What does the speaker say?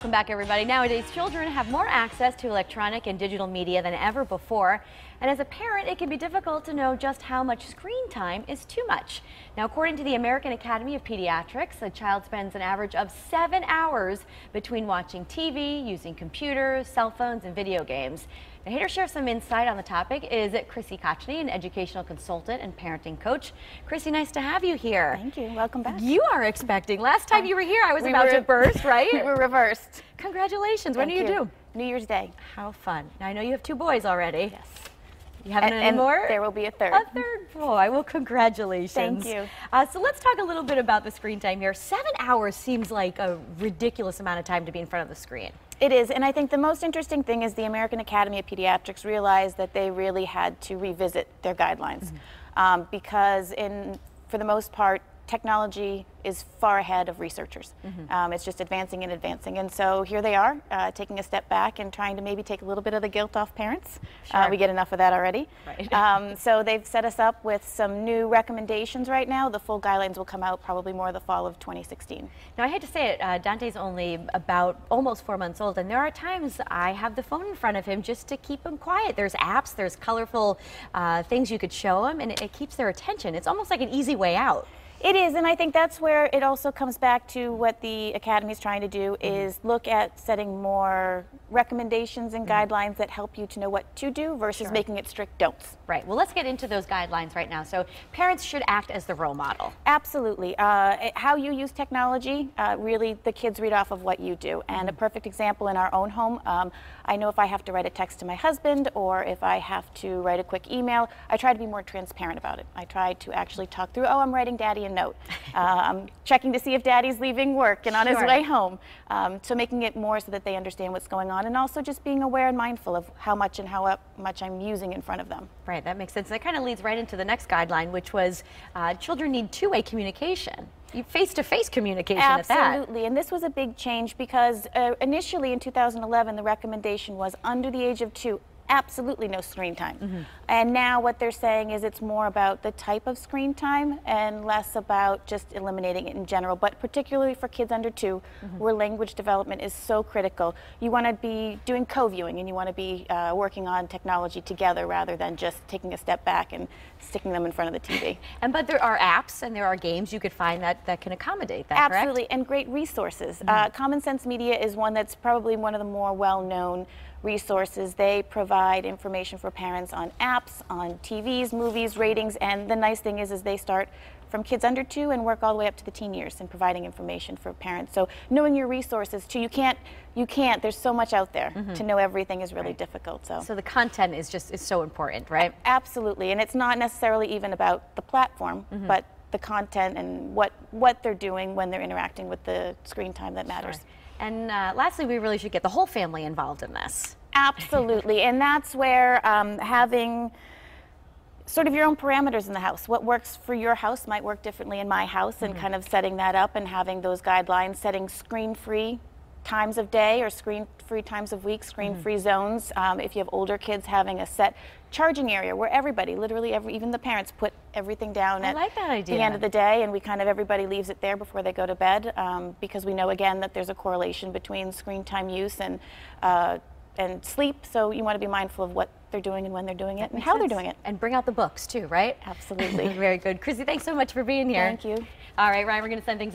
Welcome back, everybody. Nowadays, children have more access to electronic and digital media than ever before. And as a parent, it can be difficult to know just how much screen time is too much. Now, according to the American Academy of Pediatrics, a child spends an average of 7 hours between watching TV, using computers, cell phones, and video games. Now, here to share some insight on the topic is Chrissy Khachane, an educational consultant and parenting coach. Chrissy, nice to have you here. Thank you. Welcome back. You are expecting. Last time you were here, I was about to burst, right? We were reversed. Congratulations. When do you do? New Year's Day. How fun. Now, I know you have 2 boys already. Yes. You haven't any more? There will be a third. A third boy. Well, congratulations. Thank you. So let's talk a little bit about the screen time here. 7 hours seems like a ridiculous amount of time to be in front of the screen. It is, and I think the most interesting thing is the American Academy of Pediatrics realized that they really had to revisit their guidelines because for the most part, technology is far ahead of researchers. It's just advancing and advancing. And so here they are, taking a step back and trying to maybe take a little bit of the guilt off parents. Sure. We get enough of that already. Right. So they've set us up with some new recommendations right now. The full guidelines will come out probably more the fall of 2016. Now, I hate to say it, Dante's only about almost 4 months old, and there are times I have the phone in front of him just to keep him quiet. There's apps, there's colorful things you could show him, and it keeps their attention. It's almost like an easy way out. It is, and I think that's where it also comes back to what the Academy is trying to do is look at setting more recommendations and guidelines that help you to know what to do versus making it strict don'ts. Right. Well, let's get into those guidelines right now. So parents should act as the role model. Absolutely. How you use technology, really the kids read off of what you do. And a perfect example in our own home, I know if I have to write a text to my husband or if I have to write a quick email, I try to be more transparent about it. I try to actually talk through, I'm writing Daddy a note. I'm checking to see if Daddy's leaving work and on his way home. So making it more so that they understand what's going on, and also just being aware and mindful of how much I'm using in front of them. Right, that makes sense. That kind of leads right into the next guideline, which was children need two-way communication. Face-to-face communication at that. Absolutely, and this was a big change because initially in 2011 the recommendation was under the age of 2, absolutely no screen time. And now what they're saying is it's more about the type of screen time and less about just eliminating it in general, but particularly for kids under 2 where language development is so critical. You want to be doing co-viewing and you want to be working on technology together rather than just taking a step back and sticking them in front of the TV. But there are apps and there are games you could find that can accommodate that, Absolutely, correct? and great resources. Common Sense Media is one that's probably one of the more well-known resources. They provide information for parents on apps, on TVs, movies, ratings, and the nice thing is they start from kids under 2 and work all the way up to the teen years in providing information for parents. So knowing your resources too, you can't, there's so much out there. To know everything is really difficult. So the content is so important, right? Absolutely, and it's not necessarily even about the platform, but the content and what they're doing when they're interacting with the screen time that matters. And lastly, we really should get the whole family involved in this. Absolutely, and that's where having sort of your own parameters in the house. What works for your house might work differently in my house, and kind of setting that up and having those guidelines, setting screen-free times of day or screen-free times of week, screen-free zones. If you have older kids, having a set charging area where everybody, literally even the parents, put everything down at the end of the day, and everybody leaves it there before they go to bed, because we know again that there's a correlation between screen time use and sleep. So you want to be mindful of what they're doing and when they're doing it and how they're doing it. And bring out the books too, right? Absolutely. Very good. Chrissy, thanks so much for being here. Thank you. All right, Ryan, we're going to send things